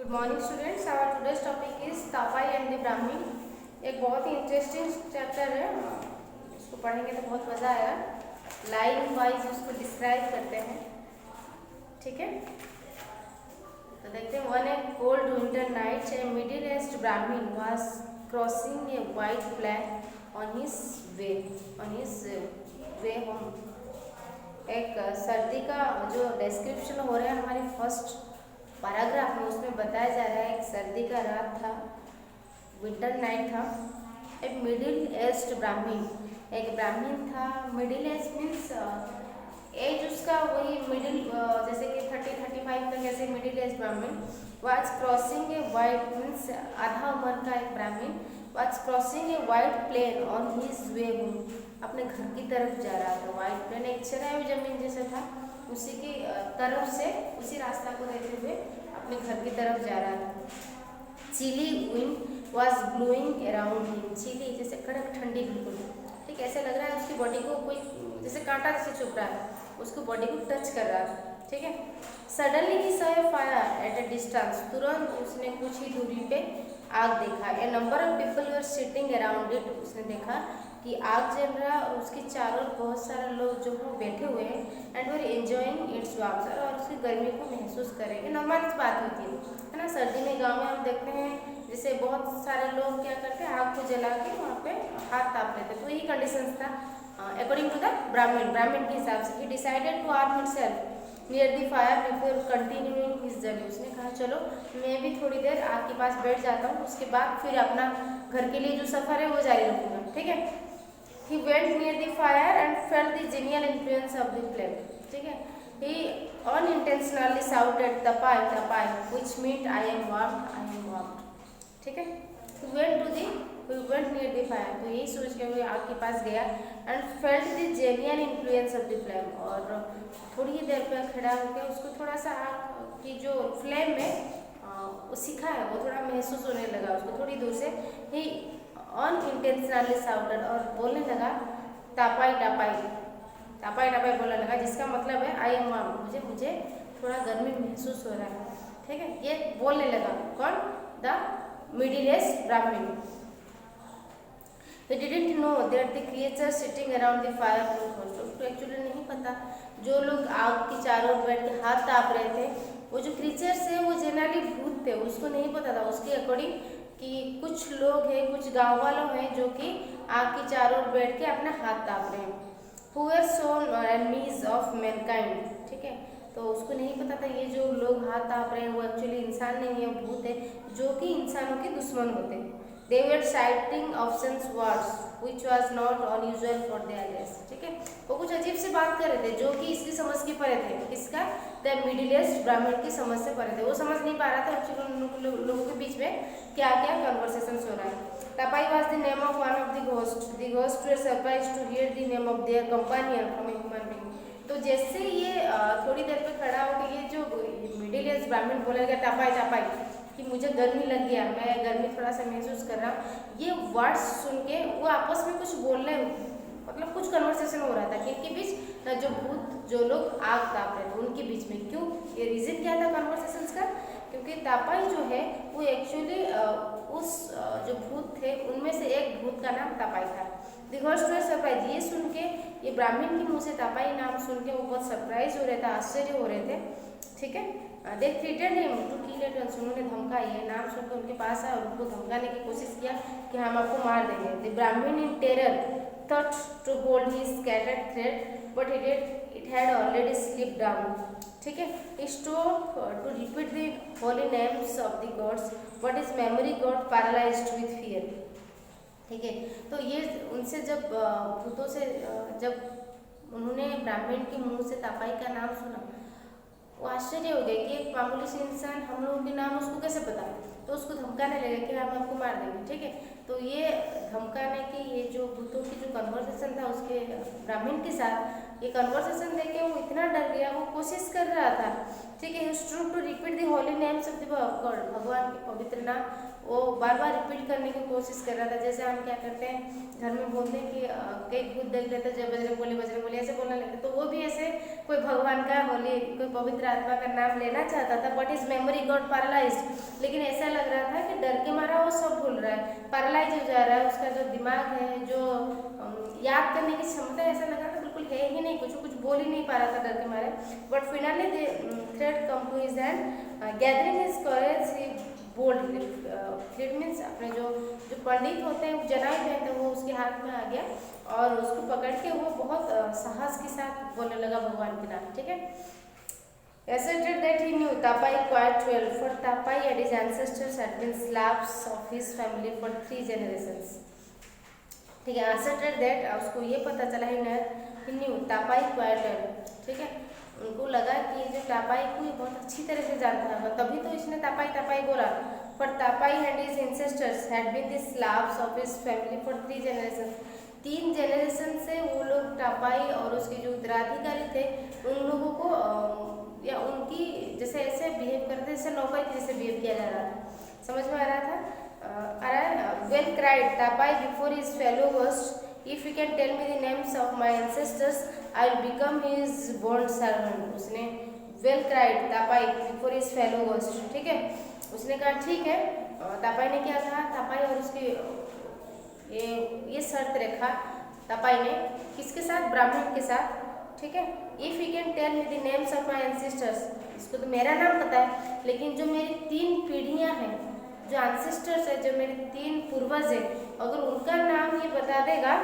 Good morning students. Our today's topic is Tapai and the Brahmin. एक बहुत ही interesting chapter है, इसको पढ़ेंगे तो बहुत मज़ा आएगा। लाइन वाइज उसको डिस्क्राइब करते हैं, ठीक है। तो देखते हैं, one a cold winter night a middle aged Brahmin was crossing a white flag on his way home. एक सर्दी का जो डिस्क्रिप्शन हो रहा है हमारी फर्स्ट पैराग्राफ में, उसमें बताया जा रहा है एक सर्दी का रात था, विंटर नाइट था। एक मिडिल एज्ड ब्राह्मण, एक ब्राह्मण था। मिडिल एज मीन्स एज उसका वही मिडिल, जैसे कि 30-35 तक ऐसे middle age Brahmin. Was crossing a white means आधा उम्र का एक ब्राह्मण was crossing a white plain on his way home, अपने घर की तरफ जा रहा था। वाइट प्लेन एक चराई हुई जमीन जैसा था, उसी की तरफ से उसी रास्ता को देखते हुए अपने घर की तरफ जा रहा था। Chilly wind was blowing around him, chilly जैसे कड़क ठंडी बिल्कुल, ठीक ऐसे लग रहा है उसकी बॉडी को कोई जैसे कांटा जैसे चुभ रहा है, उसको बॉडी को टच कर रहा था, ठीक है। Suddenly he saw a fire at a distance, तुरंत उसने कुछ ही दूरी पे आग देखा। A number of people were sitting around it, उसने देखा कि आग जल रहा और उसके चारों बहुत सारे लोग जो वो बैठे हुए हैं, and were enjoying it's warmth, और उसकी गर्मी को महसूस करेंगे। नॉर्मल बात होती है ना, सर्दी में गांव में हम देखते हैं जैसे बहुत सारे लोग क्या करते हैं, आग को जला के वहाँ पे हाथ ताप लेते, तो यही कंडीशन था अकॉर्डिंग टू द ब्राह्मण के हिसाब से। He decided to arm himself near the fire before continuing his journey, उसने कहा चलो मैं भी थोड़ी देर आग के पास बैठ जाता हूँ, उसके बाद फिर अपना घर के लिए जो सफ़र है वो जारी रखूँगा, ठीक है। He went near the fire and felt the genial influence of the flame, ठीक है। He unintentionally shouted tapai tapai, which meant I am warmed, ठीक है। He went near the fire, तो यही सोच के वो आग के पास गया, and felt the genial influence of the flame, और थोड़ी ही देर पर खड़ा होकर उसको थोड़ा सा आग की जो फ्लेम में वो सीखा है वो थोड़ा महसूस होने लगा उसको थोड़ी दूर से। ही अनइंटेंशनली शाउटेड, और बोलने लगा तापाई टापाई बोलने लगा, जिसका मतलब है आई एम वार्म, मुझे थोड़ा गर्मी महसूस हो रहा है, ठीक है। ये बोलने लगा कौन? द मिडिल एज ब्राह्मण। He didn't know that the creatures sitting around the fire were also, तो एक्चुअली नहीं पता जो लोग आग के चारों ओर बैठ के हाथ ताप रहे थे, वो जो क्रीचर्स है वो जनरली भूत थे, उसको नहीं पता था उसके अकॉर्डिंग कि कुछ लोग हैं, कुछ गांव वालों हैं जो कि आग के चारों ओर बैठ के अपना हाथ ताप रहे हैं। Who were shown enemies of mankind, ठीक है। तो उसको नहीं पता था ये जो लोग हाथ ताप रहे हैं वो एक्चुअली इंसान नहीं है, भूत है जो कि इंसानों के दुश्मन होते हैं। They were citing options words which was not unusual for their race, ठीक है। वो कुछ अजीब से बात कर रहे थे जो कि इसकी समझ के परे थे, किसका? द मिडिल एज ब्राह्मण की समझ से परे थे, वो समझ नहीं पा रहा था एक्चुअली उन लोगों के बीच में क्या क्या कन्वर्सेशन हो रहा है। Tapai was the name of one of the ghosts. The ghosts were surprised to hear the name of their companion from a human being. तो जैसे ये थोड़ी देर पे खड़ा होकर ये जो मिडिल एज ब्राह्मण बोला गया टापाई कि मुझे गर्मी लग गया, मैं गर्मी थोड़ा सा महसूस कर रहा हूँ, ये वर्ड्स सुन के वो आपस में कुछ बोल रहे, मतलब कुछ कन्वर्सेशन हो रहा था किनके बीच? जो भूत, जो लोग आग ताप रहे थे उनके बीच में। क्यों? ये रीज़न क्या था कन्वर्सेशंस का? क्योंकि तापाई जो है वो एक्चुअली उस जो भूत थे उनमें से एक भूत का नाम तापाई था। द घोस्ट वर सरप्राइज, ये सुन के, ये ब्राह्मण के मुँह से तापाई नाम सुन के वो बहुत सरप्राइज हो रहे थे, आश्चर्य हो रहे थे, ठीक है। They threatened him to kill it, उन्होंने धमका, ये नाम सुनकर उनके पास आया और उनको धमकाने की कोशिश किया कि हम आपको मार देंगे। The Brahmin in terror thought to hold his scattered thread but it had already slipped down, ठीक है। He stop to repeat the holy names of the gods but his memory got paralysed with fear, ठीक है। तो ये उनसे जब भूतों से जब उन्होंने ब्राह्मण के मुंह से तापाई का नाम सुना, वो आश्चर्य हो गए कि एक मामूली से इंसान हम लोगों के नाम उसको कैसे पता है, तो उसको धमकाने लगे कि हम आपको मार देंगे, ठीक है। तो ये धमकाने की ये जो भूतों की जो कन्वर्सेशन था उसके ब्राह्मण के साथ, ये कन्वर्सेशन देख के वो इतना डर गया, वो कोशिश कर रहा था, ठीक है, strove to repeat the holy names of the god, भगवान के पवित्र नाम वो बार बार रिपीट करने की कोशिश कर रहा था। जैसे हम क्या करते हैं घर में बोलते हैं कि कई भूत देख लेते जब बजरंग बोली ऐसे बोलने लगते, तो वो भी ऐसे कोई भगवान का होली कोई पवित्र आत्मा का नाम लेना चाहता था, but his memory got paralysed. लेकिन ऐसा लग रहा था कि डर के मारा वो सब भूल रहा है, पैरालाइज हो जा रहा है, उसका जो दिमाग है, जो याद करने की क्षमता, ऐसा लग रहा था बिल्कुल है ही नहीं, कुछ कुछ बोल ही नहीं पा रहा था डर के मारे। But finally the threat come to his hand, gathering his courage he bold, threat means अपने जो पंडित होते हैं जनाई पहनते हैं वो उसके हाथ में आ गया और उसको पकड़ के वो बहुत साहस के साथ बोलने लगा भगवान के नाम, ठीक है। Asserted that he knew Tapai quite well, for Tapai and his ancestors had been Slavs of his family for 3 generations. ठीक है, asserted that उसको ये पता चला he knew Tapai quite well, ठीक है, उनको लगा कि जो तापाई को ये बहुत अच्छी तरह से जानता है, तभी तो इसने तापाई तापाई बोला। पर Tapai and his ancestors had been the slaves of his family for 3 generation, 3 generation से वो लोग तापाई और उसके जो उत्तराधिकारी थे उन लोगों को या उनकी जैसे ऐसे बिहेव करते जैसे नौकर की जैसे बिहेव किया जा रहा था। समझ में आ रहा था? Well cried Tapai before his fellow host, if you can tell me the names of my ancestors I will become his bond servant. उसने well cried Tapai before his fellow host, ठीक है, उसने कहा ठीक है। तापाई ने क्या कहा, तापाई और उसकी ये शर्त रखा तापाई ने, किसके साथ, ब्राह्मण के साथ, ठीक है। If you can tell me the names of my ancestors, इसको तो मेरा नाम पता है, लेकिन जो मेरी 3 पीढ़ियां हैं, जो एंसेस्टर्स है, जो मेरे 3 पूर्वज है, अगर उनका नाम ये बता देगा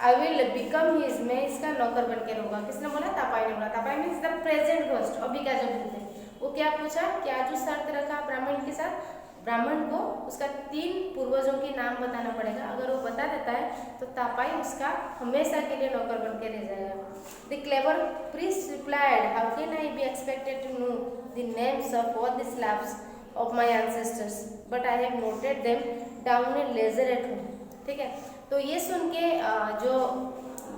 आई विल बिकम हिज, मैं इसका नौकर बन के रहूँगा। किसने बोला, तापाई ने बोला। तापाई मीन्स द प्रेजेंट होस्ट, अभी का जो भूत है। वो क्या पूछा, क्या जो शर्त रखा ब्राह्मण के साथ, ब्राह्मण को उसका 3 पूर्वजों के नाम बताना पड़ेगा। अगर वो बता देता है तो तापाई उसका हमेशा के लिए नौकर बन के रह जाएगा। The clever priest replied, how can I be expected to know the names of all the slabs of my ancestors, but I have noted them down in leisure at home, ठीक है। तो ये सुन के जो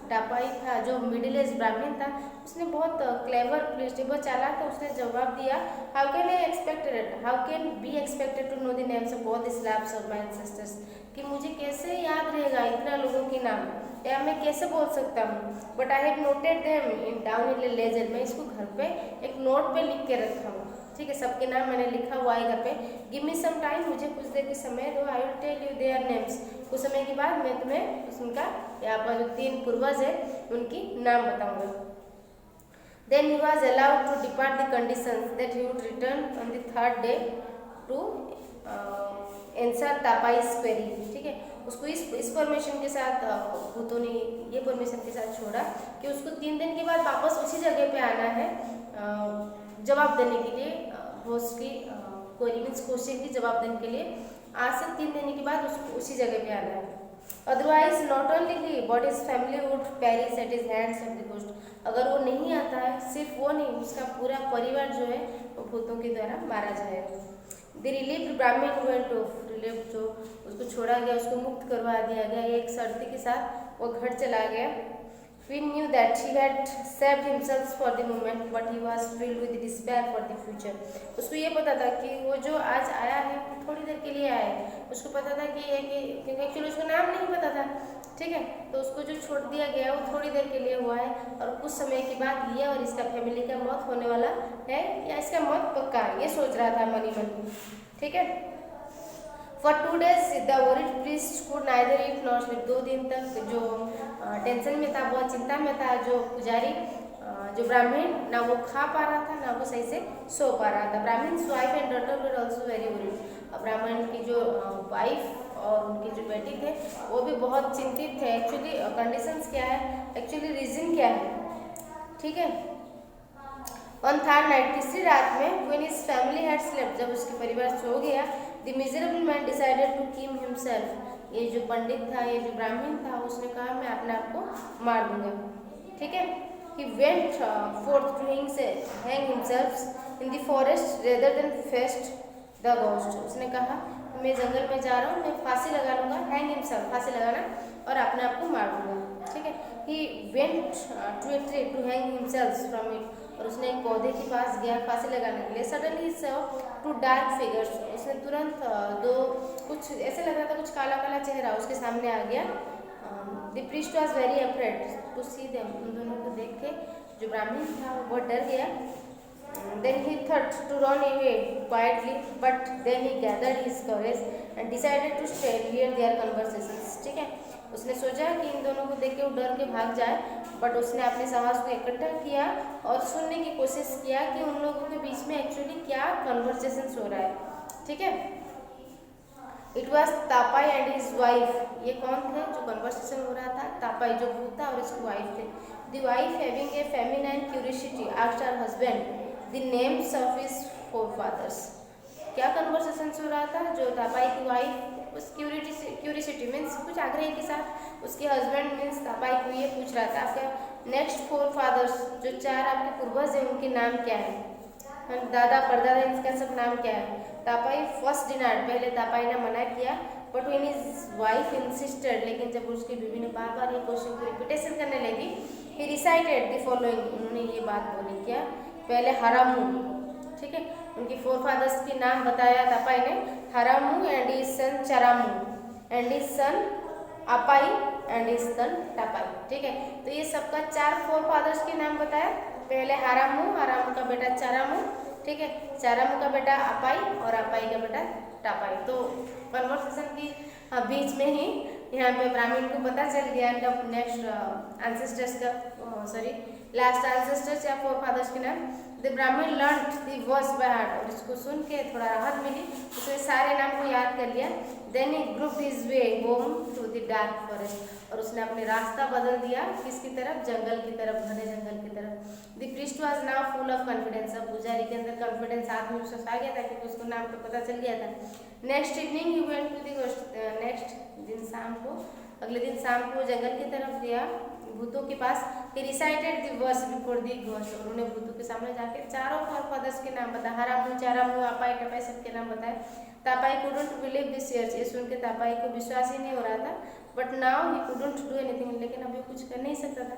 तापाई था, जो मिडिल एज ब्राह्मण था, उसने बहुत क्लेवर प्लीज बहुत चालाक था, उसने जवाब दिया how can I expected, how can be expected to know the names of all the slabs of my ancestors, कि मुझे कैसे याद रहेगा इतना लोगों के नाम, या मैं कैसे बोल सकता हूँ। But I have noted them in down in ledger, मैं इसको घर पे एक नोट पे लिख के रखा हूँ, ठीक है, सबके नाम मैंने लिखा हुआ है घर पे। गिव मी सम टाइम, मुझे कुछ देर के समय दो, I will tell you their names, कुछ समय के बाद मैं तुम्हें उनका यहाँ पर जो 3 पूर्वज है उनकी नाम बताऊंगा। Then he was allowed to depart the conditions that he would return on the 3rd day to answer Tapai's query, ठीक है। उसको इस परमिशन के साथ भूतों ने ये परमिशन के साथ छोड़ा कि उसको 3 दिन के बाद वापस उसी जगह पे आना है जवाब देने के लिए, होस्ट की क्वेरी मीन्स क्वेश्चन की जवाब देने के लिए। आज से 3 दिन के बाद उसको उसी जगह पे आना है। Otherwise not only he but his family would perish at his hands of the ghost, अगर वो नहीं आता है, सिर्फ वो नहीं, उसका पूरा परिवार जो है वो भूतों के द्वारा मारा जाएगा। द रिलीव्ड ब्राह्मण वेंट ऑफ, रिलीव जो उसको छोड़ा गया, उसको मुक्त करवा दिया गया, एक शर्त के साथ वो घर चला गया। We knew that he had saved himself for the moment, but he was filled with despair for the future. उसको ये पता था कि वो जो आज आया है थोड़ी देर के लिए आया है, उसको पता था कि क्योंकि एक्चुअली उसको नाम नहीं पता था, ठीक है, तो उसको जो छोड़ दिया गया वो थोड़ी देर के लिए हुआ है और कुछ समय के बाद ये और इसका फैमिली का मौत होने वाला है या इसका मौत पक्का है, ये सोच रहा था मनी मन, ठीक है। For 2 days the worried priest could neither eat nor sleep, 2 दिन तक जो टेंशन में था, बहुत चिंता में था जो पुजारी, जो ब्राह्मण, ना वो खा पा रहा था ना वो सही से सो पा रहा था। ब्राह्मण wife and daughter were also very worried, ब्राह्मण की जो वाइफ और उनके जो बेटी थे वो भी बहुत चिंतित थे। एक्चुअली कंडीशंस क्या है, एक्चुअली रीजन क्या है, ठीक है। ऑन 3rd नाइट, तीसरी रात में, when his family had slept, जब उसके परिवार सो गया, the miserable man decided to kill himself, ये जो पंडित था, ये जो ब्राह्मण था, उसने कहा मैं अपने आप को मार दूंगा, ठीक है। He went forth to hang himself in the forest rather than face the ghost, उसने कहा मैं जंगल में जा रहा हूँ, मैं फांसी लगा लूंगा, hang himself फांसी लगाना, और अपने आप को मार दूंगा। ठीक है। He went to a tree to hang himself from it, और उसने एक पौधे के पास गया फांसी लगाने के लिए। Suddenly saw two dark figures, उसने तुरंत दो कुछ ऐसे लग रहा था कुछ काला काला चेहरा उसके सामने आ गया। The priest was very afraid to see them, उन दोनों को देख के जो ब्राह्मण था वो बहुत डर गया। Then he thought to run away quietly, but then he gathered his courage and decided to stay and hear their conversations. ठीक है, उसने सोचा कि इन दोनों को देख के वो डर के भाग जाए, बट उसने अपने साहस को इकट्ठा किया और सुनने की कोशिश किया कि उन लोगों के बीच में एक्चुअली क्या कन्वर्सेशंस हो रहा है। ठीक है, it was Tapai and his wife, ये कौन थे जो कन्वर्सेशन हो रहा था? तापाई जो भूत था और इसकी वाइफ थे। The wife having a feminine curiosity asked her husband the names of his forefathers. क्या कन्वर्सेशन हो रहा था? जो तापाई की वाइफ उस क्यूरियोसिटी मीन्स कुछ आग्रह के साथ उसके हस्बैंड मीन्स तापाई को ये पूछ रहा था आपका नेक्स्ट फोरफादर्स, जो चार आपके पूर्वज हैं उनके नाम क्या है, दादा परदादा इनका सब नाम क्या है? तापाई फर्स्ट डिनार्ड, पहले तापाई ने मना किया, but when his wife insisted, लेकिन जब उसकी बीवी ने बार बार ये क्वेश्चन को रिपीटेशन करने लगी, ही रिसाइटेड द फॉलोइंग, उन्होंने ये बात बोली क्या? पहले हरामू, ठीक है, उनकी फोरफादर्स के नाम बताया तापाई ने, Haramu and his son Charamu and his son Apai and his son Tapai. ठीक है, तो ये सबका चार फोरफादर्स के नाम बताया। पहले हरामू, हरामू का बेटा चारामू, ठीक है, चारामू का बेटा अपाई और अपाई का बेटा टापाई। तो कन्वर्सेशन की बीच में ही यहाँ पे ब्राह्मण को पता चल गया इनका नेक्स्ट एंसेस्टर्स का लास्ट एंसेस्टर्स या फोरफादर्स के नाम। द ब्राह्मण learned the words by heart, और इसको सुन के थोड़ा राहत मिली, उसने सारे नाम को याद कर लिया। Then he groped his way home to the dark forest, और उसने अपने रास्ता बदल दिया किसकी तरफ? जंगल की तरफ, घने जंगल की तरफ। The priest was now full of confidence, अब पुजारी के अंदर कॉन्फिडेंस आत्मविश्वास आ गया था क्योंकि उसको नाम तो पता चल गया था। Next evening he went to the next दिन शाम को, अगले दिन शाम को जंगल की तरफ गया भूतों के पास। He recited the verse before the ghost, उन्होंने भूतों के सामने जाके चारों फोरफादर्स के नाम बताया, हरामू, चारामू, अपाई, टपाई सबके नाम बताए। तापाई कुडंट बिलीव दिस ईयर्स, ये सुन के तापाई को विश्वास ही नहीं हो रहा था, but now he couldn't do anything, लेकिन अभी कुछ कर नहीं सकता था।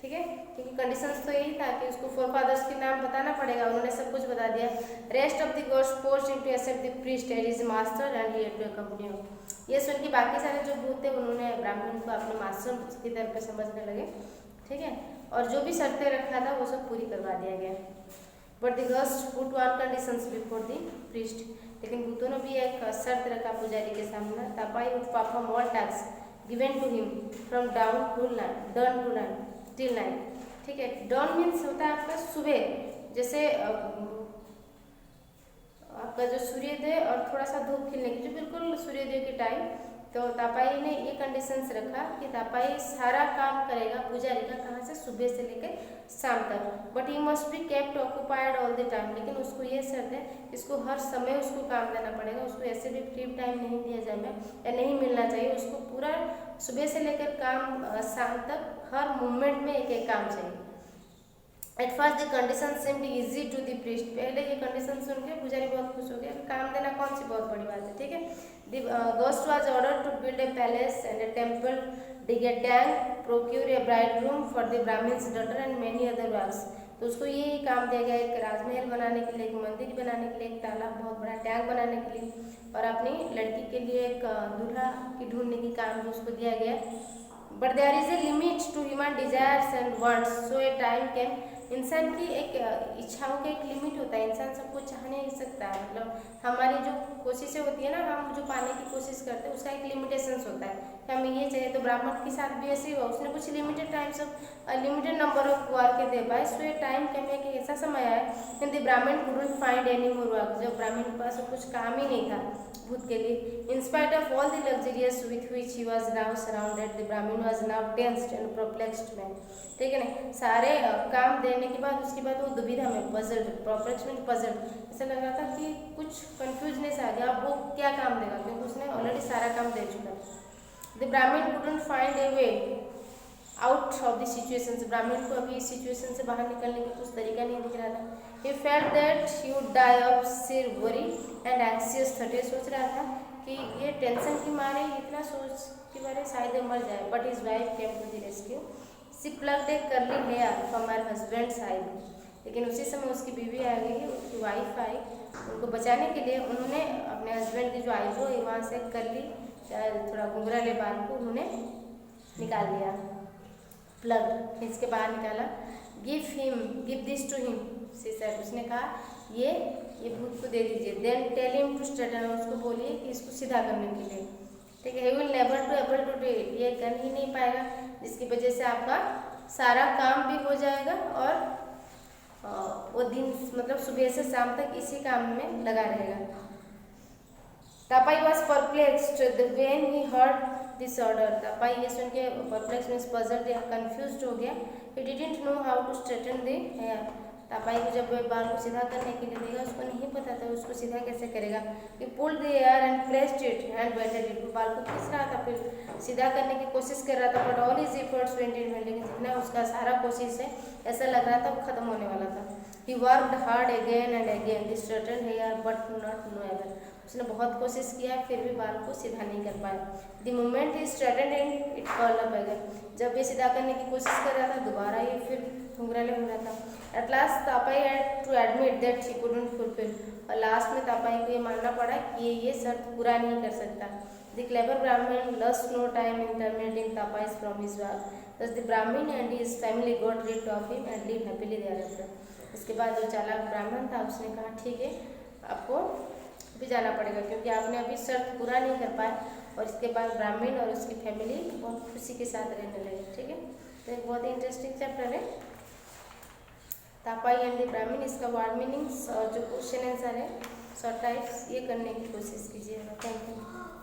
ठीक है, क्योंकि कंडीशंस तो यही था कि उसको फोरफादर्स के नाम बताना पड़ेगा, उन्होंने सब कुछ बता दिया। Rest of the ghost forced him to accept the priest as his master and he had to accompany him. ये सुन के बाकी सारे जो भूत थे उन्होंने ब्राह्मण को अपने मास्टर की तरफ से समझने लगे। ठीक है, और जो भी शर्तें रखा था वो सब पूरी करवा दिया गया। But the ghost put one conditions before the priest, लेकिन भूतों ने भी एक शर्त रखा पुजारी के सामने। Tapai would perform all task given to him from dawn to night till night. ठीक है, डॉन मीन्स होता है आपका सुबह, जैसे आपका जो सूर्योदय और थोड़ा सा धूप खिलने की, जो बिल्कुल सूर्योदय के टाइम। तो तापाई ने ये कंडीशंस रखा कि तापाई सारा काम करेगा पुजारी का, कहाँ से? सुबह से लेकर शाम तक, but he must be kept occupied all the time, लेकिन उसको ये शर्त है इसको हर समय उसको काम देना पड़ेगा, उसको ऐसे भी फ्री टाइम नहीं दिया जाए या नहीं मिलना चाहिए, उसको पूरा सुबह से लेकर काम शाम तक हर मोमेंट में एक एक काम चाहिए। At first the condition seemed easy to the priest, पहले ये कंडीशन सुन के पुजारी बहुत खुश हो गया, काम देना कौन सी बहुत बड़ी बात है। ठीक है, the ghost was ordered to build a palace and a temple, dig a tank, procure a bridegroom for the Brahmin's daughter and many other works। तो उसको ये काम दिया गया, एक राजमहल बनाने के लिए, एक मंदिर बनाने के लिए, एक तालाब बहुत बड़ा टैंक बनाने के लिए, और अपनी लड़की के लिए एक दूल्हा की ढूंढने की काम भी उसको दिया गया। But there is a limit to human desires and wants, so a time can, इंसान की एक इच्छाओं का एक लिमिट होता है, इंसान सब कुछ चाह नहीं सकता है, मतलब हमारी जो कोशिशें होती है ना, हम जो पाने की कोशिश करते हैं उसका एक लिमिटेशंस होता है कि हमें ये चाहिए। तो ब्राह्मण के साथ भी ऐसे ही हुआ, उसने कुछ limited times of limited number of work दे पाए। सो ये टाइम कम है कि ऐसा समय आया कि द ब्राह्मण couldn't find any more work, जब ब्राह्मण के पास कुछ काम ही नहीं था भूत के लिए। In spite of all the luxurious with which he was now surrounded, the Brahmin was now tensed and perplexed man. ठीक है ना, सारे काम देने के बाद उसके बाद वो दुविधा में, पजल्ड, परप्लेक्स्ड मींस पजल्ड, ऐसा लग रहा था कि कुछ कंफ्यूजनेस आ गया, अब वो क्या काम देगा क्योंकि उसने ऑलरेडी सारा काम दे चुका। द ब्राह्मण couldn't find A way out of the situation से, ब्राह्मण को अभी इस सिचुएशन से बाहर निकलने का कुछ तरीका नहीं दिख रहा था। He felt that he would die of sheer worry and anxious thought, ये सोच रहा था कि ये टेंशन की मारे इतना सोच के मारे शायद ये मर जाए। But his wife came to the rescue, she plucked a curly hair from her husband's eye, लेकिन उसी समय उसकी बीवी आ गई, उसकी वाइफ आई, उनको बचाने के लिए उन्होंने अपने हस्बैंड की जो आईब्रो है वहाँ से कर्ली थोड़ा घुंघराले बाल को उन्होंने निकाल दिया, प्लग खींच के बाहर निकाला। गिव दिस टू हिम, उसने कहा ये भूत को दे दीजिए। Then tell him to straighten, उसको बोलिए कि इसको सीधा करने के लिए, ठीक है। He will never to able to do it, ये कर ही नहीं पाएगा, जिसकी वजह से आपका सारा काम भी हो जाएगा और वो दिन मतलब सुबह से शाम तक इसी काम में लगा रहेगा। Tapai was perplexed when he heard this order, Tapai ये सुन के परप्लेक्स मीन्स पजल्ड या कंफ्यूज्ड हो गया। He didn't know how to straighten the hair, Tapai को जब बाल को सीधा करने के लिए देगा उसको नहीं पता था उसको सीधा कैसे करेगा। He pulled the hair and pressed it and weighted it, बाल को खींच रहा था फिर सीधा करने की कोशिश कर रहा था। But all his efforts went in when, लेकिन जितना उसका सारा कोशिश है ऐसा लग रहा था वो खत्म होने वाला था। He worked hard again and again the straighten hair but not no ever, उसने बहुत कोशिश किया फिर भी बाल को सीधा नहीं कर पाया। The moment he straighten and it curl up again, जब ये सीधा करने की कोशिश कर रहा था दोबारा ये फिर घुंघराले हो रहा था। At last Tapai had to admit that she couldn't fulfil, और लास्ट में तापाई को ये मानना पड़ा कि ये शर्त पूरा नहीं कर सकता। द क्लेवर ब्राह्मण lost no time in terminating Tapai's from his work. Thus the Brahmin and his family got rid of him and lived happily thereafter. इसके बाद जो चालाक ब्राह्मण था उसने कहा ठीक है आपको भी जाना पड़ेगा क्योंकि आपने अभी शर्त पूरा नहीं कर पाए, और इसके बाद ब्राह्मण और उसकी फैमिली बहुत खुशी के साथ रहने लगे, ठीक है। तो एक बहुत ही इंटरेस्टिंग चैप्टर है तापाई एंड द ब्राह्मण। इसका वर्ड मीनिंग्स और जो क्वेश्चन आंसर है शॉर्ट टाइप्स ये करने की कोशिश कीजिएगा। Thank you.